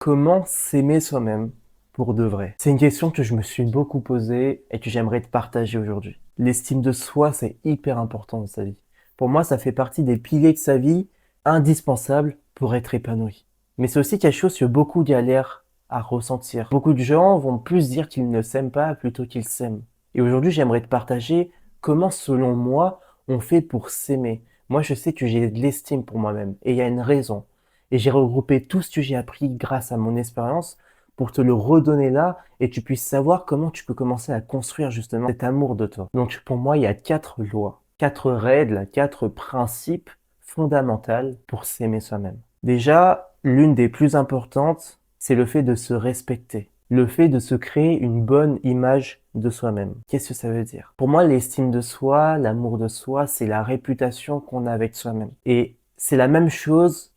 Comment s'aimer soi-même pour de vrai? C'est une question que je me suis beaucoup posée et que j'aimerais te partager aujourd'hui. L'estime de soi, c'est hyper important dans sa vie. Pour moi, ça fait partie des piliers de sa vie indispensables pour être épanoui. Mais c'est aussi quelque chose que beaucoup galèrent à ressentir. Beaucoup de gens vont plus dire qu'ils ne s'aiment pas plutôt qu'ils s'aiment. Et aujourd'hui, j'aimerais te partager comment, selon moi, on fait pour s'aimer. Moi, je sais que j'ai de l'estime pour moi-même et il y a une raison. Et j'ai regroupé tout ce que j'ai appris grâce à mon expérience pour te le redonner là et tu puisses savoir comment tu peux commencer à construire justement cet amour de toi. Donc pour moi, il y a 4 lois, 4 règles, 4 principes fondamentaux pour s'aimer soi-même. Déjà, l'une des plus importantes, c'est le fait de se respecter. Le fait de se créer une bonne image de soi-même. Qu'est-ce que ça veut dire? Pour moi, l'estime de soi, l'amour de soi, c'est la réputation qu'on a avec soi-même. Et c'est la même chose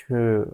que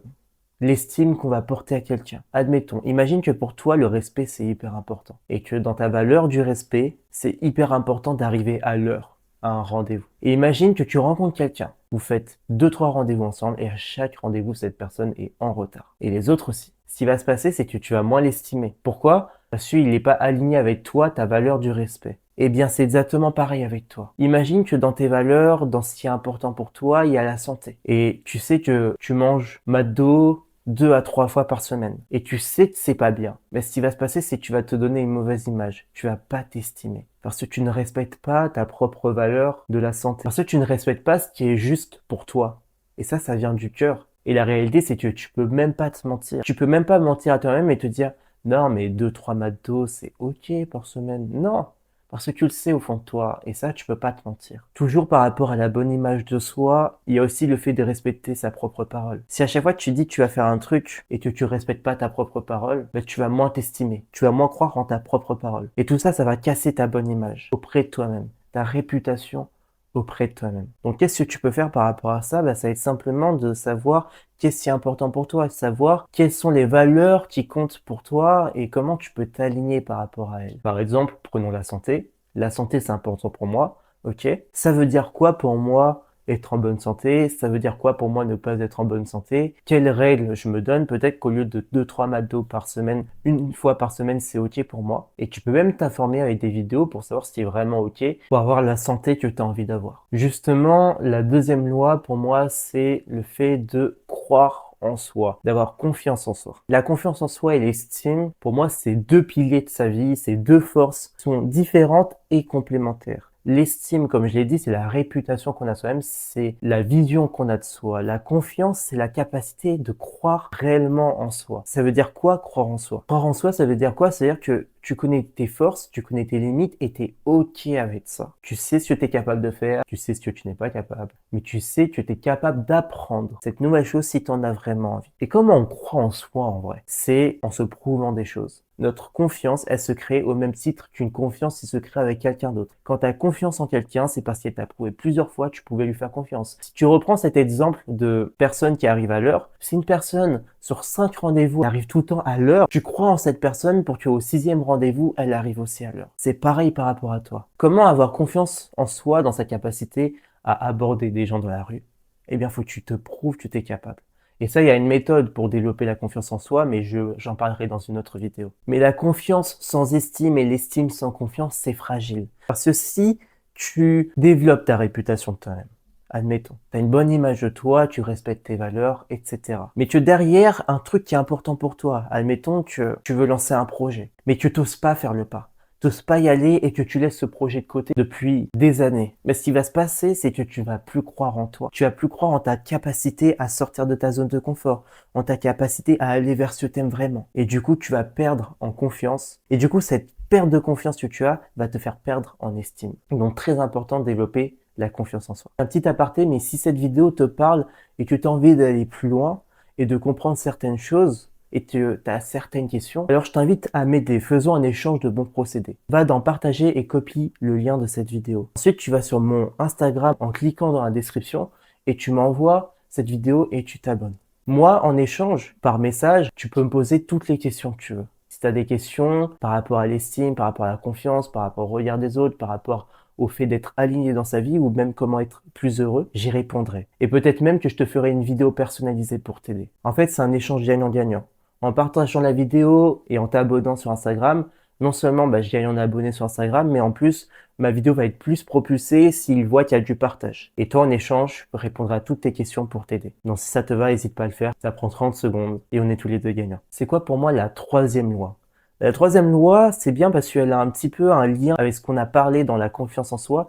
l'estime qu'on va porter à quelqu'un. Admettons, imagine que pour toi, le respect, c'est hyper important. Et que dans ta valeur du respect, c'est hyper important d'arriver à l'heure à un rendez-vous. Et imagine que tu rencontres quelqu'un. Vous faites 2, 3 rendez-vous ensemble et à chaque rendez-vous, cette personne est en retard. Et les autres aussi. Ce qui va se passer, c'est que tu vas moins l'estimer. Pourquoi? Parce qu'il n'est pas aligné avec toi, ta valeur du respect. Eh bien, c'est exactement pareil avec toi. Imagine que dans tes valeurs, dans ce qui est important pour toi, il y a la santé. Et tu sais que tu manges McDo 2 à 3 fois par semaine. Et tu sais que c'est pas bien. Mais ce qui va se passer, c'est que tu vas te donner une mauvaise image. Tu vas pas t'estimer. Parce que tu ne respectes pas ta propre valeur de la santé. Parce que tu ne respectes pas ce qui est juste pour toi. Et ça vient du cœur. Et la réalité, c'est que tu peux même pas te mentir. Tu peux même pas mentir à toi-même et te dire, non, mais 2, 3 McDo, c'est ok par semaine. Non. Parce que tu le sais au fond de toi, et ça, tu peux pas te mentir. Toujours par rapport à la bonne image de soi, il y a aussi le fait de respecter sa propre parole. Si à chaque fois que tu dis que tu vas faire un truc et que tu respectes pas ta propre parole, ben tu vas moins t'estimer. Tu vas moins croire en ta propre parole. Et tout ça, ça va casser ta bonne image auprès de toi-même, ta réputation auprès de toi-même. Donc, qu'est-ce que tu peux faire par rapport à ça? Ben, ça va être simplement de savoir qu'est-ce qui est important pour toi, savoir quelles sont les valeurs qui comptent pour toi et comment tu peux t'aligner par rapport à elles. Par exemple, prenons la santé. La santé, c'est important pour moi, ok? Ça veut dire quoi pour moi être en bonne santé? Ça veut dire quoi pour moi ne pas être en bonne santé? Quelles règles je me donne? Peut-être qu'au lieu de 2, 3 McDo par semaine, une fois par semaine, c'est ok pour moi. Et tu peux même t'informer avec des vidéos pour savoir ce qui est vraiment ok, pour avoir la santé que tu as envie d'avoir. Justement, la deuxième loi pour moi, c'est le fait de croire en soi, d'avoir confiance en soi. La confiance en soi et l'estime, pour moi, c'est 2 piliers de sa vie, ces 2 forces sont différentes et complémentaires. L'estime, comme je l'ai dit, c'est la réputation qu'on a soi-même, c'est la vision qu'on a de soi. La confiance, c'est la capacité de croire réellement en soi. Ça veut dire quoi, croire en soi? Croire en soi, ça veut dire quoi? C'est-à-dire que tu connais tes forces, tu connais tes limites et tu es OK avec ça. Tu sais ce que tu es capable de faire, tu sais ce que tu n'es pas capable, mais tu sais que tu es capable d'apprendre cette nouvelle chose si tu en as vraiment envie. Et comment on croit en soi en vrai? C'est en se prouvant des choses. Notre confiance, elle se crée au même titre qu'une confiance qui se crée avec quelqu'un d'autre. Quand tu as confiance en quelqu'un, c'est parce qu'il t'a prouvé plusieurs fois que tu pouvais lui faire confiance. Si tu reprends cet exemple de personne qui arrive à l'heure, si une personne sur 5 rendez-vous arrive tout le temps à l'heure, tu crois en cette personne pour qu'au 6e rendez-vous, elle arrive aussi à l'heure. C'est pareil par rapport à toi. Comment avoir confiance en soi dans sa capacité à aborder des gens dans la rue? Eh bien, faut que tu te prouves que tu es capable. Et ça, il y a une méthode pour développer la confiance en soi, mais j'en parlerai dans une autre vidéo. Mais la confiance sans estime et l'estime sans confiance, c'est fragile. Parce que si tu développes ta réputation de toi-même, admettons, tu as une bonne image de toi, tu respectes tes valeurs, etc. Mais que derrière, un truc qui est important pour toi, admettons que tu veux lancer un projet, mais que tu n'oses pas faire le pas. T'oses pas y aller et que tu laisses ce projet de côté depuis des années. Mais ce qui va se passer, c'est que tu vas plus croire en toi. Tu vas plus croire en ta capacité à sortir de ta zone de confort, en ta capacité à aller vers ce que t'aimes vraiment. Et du coup, tu vas perdre en confiance. Et du coup, cette perte de confiance que tu as va te faire perdre en estime. Donc, très important de développer la confiance en soi. Un petit aparté, mais si cette vidéo te parle et que tu as envie d'aller plus loin et de comprendre certaines choses, et que tu as certaines questions, alors je t'invite à m'aider. Faisons un échange de bons procédés. Va dans partager et copie le lien de cette vidéo. Ensuite, tu vas sur mon Instagram en cliquant dans la description et tu m'envoies cette vidéo et tu t'abonnes. Moi, en échange, par message, tu peux me poser toutes les questions que tu veux. Si tu as des questions par rapport à l'estime, par rapport à la confiance, par rapport au regard des autres, par rapport au fait d'être aligné dans sa vie ou même comment être plus heureux, j'y répondrai. Et peut-être même que je te ferai une vidéo personnalisée pour t'aider. En fait, c'est un échange gagnant-gagnant. En partageant la vidéo et en t'abonnant sur Instagram, non seulement je gagne en abonnés sur Instagram, mais en plus, ma vidéo va être plus propulsée s'ils voient qu'il y a du partage. Et toi, en échange, je peux répondre à toutes tes questions pour t'aider. Donc si ça te va, n'hésite pas à le faire. Ça prend 30 secondes et on est tous les deux gagnants. C'est quoi pour moi la troisième loi? La troisième loi, c'est bien parce qu'elle a un petit peu un lien avec ce qu'on a parlé dans la confiance en soi,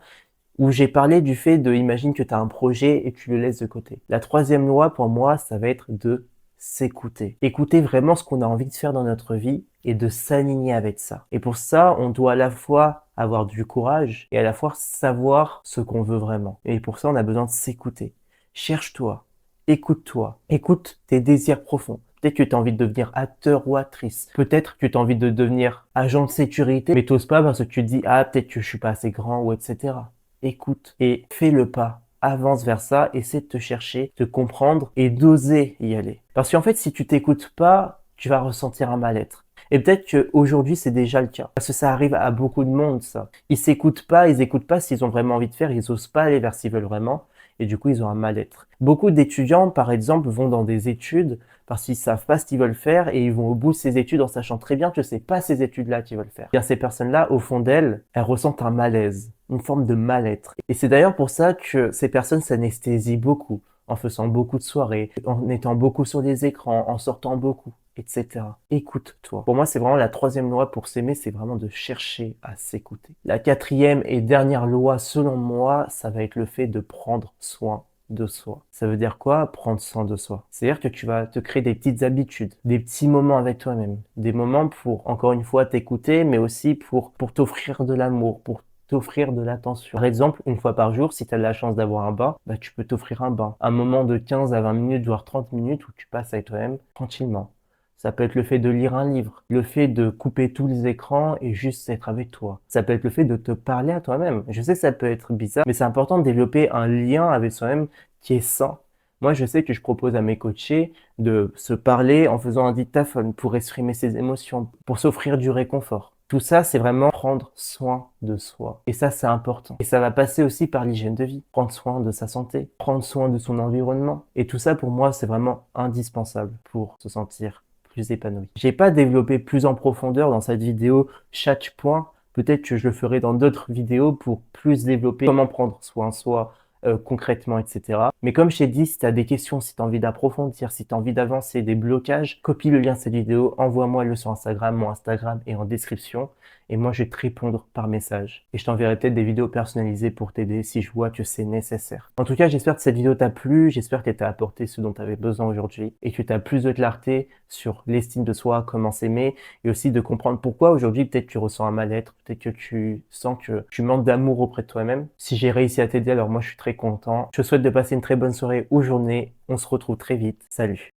où j'ai parlé du fait de, imagine que tu as un projet et tu le laisses de côté. La troisième loi, pour moi, ça va être de s'écouter. Écouter vraiment ce qu'on a envie de faire dans notre vie et de s'aligner avec ça. Et pour ça, on doit à la fois avoir du courage et à la fois savoir ce qu'on veut vraiment. Et pour ça, on a besoin de s'écouter. Cherche-toi, écoute-toi, écoute tes désirs profonds. Peut-être que tu as envie de devenir acteur ou actrice. Peut-être que tu as envie de devenir agent de sécurité, mais t'oses pas parce que tu te dis, ah, peut-être que je suis pas assez grand ou etc. Écoute et fais le pas. Avance vers ça, essaie de te chercher, de comprendre et d'oser y aller. Parce qu'en fait, si tu t'écoutes pas, tu vas ressentir un mal-être. Et peut-être qu'aujourd'hui, c'est déjà le cas. Parce que ça arrive à beaucoup de monde, ça. Ils s'écoutent pas, ils écoutent pas s'ils ont vraiment envie de faire, ils osent pas aller vers ce qu'ils veulent vraiment. Et du coup, ils ont un mal-être. Beaucoup d'étudiants, par exemple, vont dans des études parce qu'ils savent pas ce qu'ils veulent faire et ils vont au bout de ces études en sachant très bien que c'est pas ces études-là qu'ils veulent faire. Bien, ces personnes-là, au fond d'elles, elles ressentent un malaise, une forme de mal-être. Et c'est d'ailleurs pour ça que ces personnes s'anesthésient beaucoup, en faisant beaucoup de soirées, en étant beaucoup sur les écrans, en sortant beaucoup, etc. Écoute-toi. Pour moi, c'est vraiment la troisième loi pour s'aimer, c'est vraiment de chercher à s'écouter. La quatrième et dernière loi, selon moi, ça va être le fait de prendre soin de soi. Ça veut dire quoi? Prendre soin de soi. C'est-à-dire que tu vas te créer des petites habitudes, des petits moments avec toi-même, des moments pour, encore une fois, t'écouter, mais aussi pour t'offrir de l'amour, pour t'offrir de l'attention. Par exemple, une fois par jour, si tu as la chance d'avoir un bain, tu peux t'offrir un bain. Un moment de 15 à 20 minutes, voire 30 minutes où tu passes avec toi-même tranquillement. Ça peut être le fait de lire un livre, le fait de couper tous les écrans et juste être avec toi. Ça peut être le fait de te parler à toi-même. Je sais que ça peut être bizarre, mais c'est important de développer un lien avec soi-même qui est sain. Moi, je sais que je propose à mes coachés de se parler en faisant un dictaphone pour exprimer ses émotions, pour s'offrir du réconfort. Tout ça, c'est vraiment prendre soin de soi. Et ça, c'est important. Et ça va passer aussi par l'hygiène de vie. Prendre soin de sa santé, prendre soin de son environnement. Et tout ça, pour moi, c'est vraiment indispensable pour se sentir plus épanoui. J'ai pas développé plus en profondeur dans cette vidéo chaque point. Peut-être que je le ferai dans d'autres vidéos pour plus développer comment prendre soin de soi, concrètement, etc. Mais comme je t'ai dit, si tu as des questions, si tu as envie d'approfondir, si tu as envie d'avancer, des blocages, copie le lien de cette vidéo, envoie-moi-le sur Instagram, mon Instagram est en description, et moi je vais te répondre par message. Et je t'enverrai peut-être des vidéos personnalisées pour t'aider si je vois que c'est nécessaire. En tout cas, j'espère que cette vidéo t'a plu, j'espère qu'elle t'a apporté ce dont tu avais besoin aujourd'hui, et que tu as plus de clarté sur l'estime de soi, comment s'aimer, et aussi de comprendre pourquoi aujourd'hui peut-être tu ressens un mal-être, peut-être que tu sens que tu manques d'amour auprès de toi-même. Si j'ai réussi à t'aider, alors moi je suis très content. Je te souhaite de passer une très bonne soirée ou journée. On se retrouve très vite. Salut!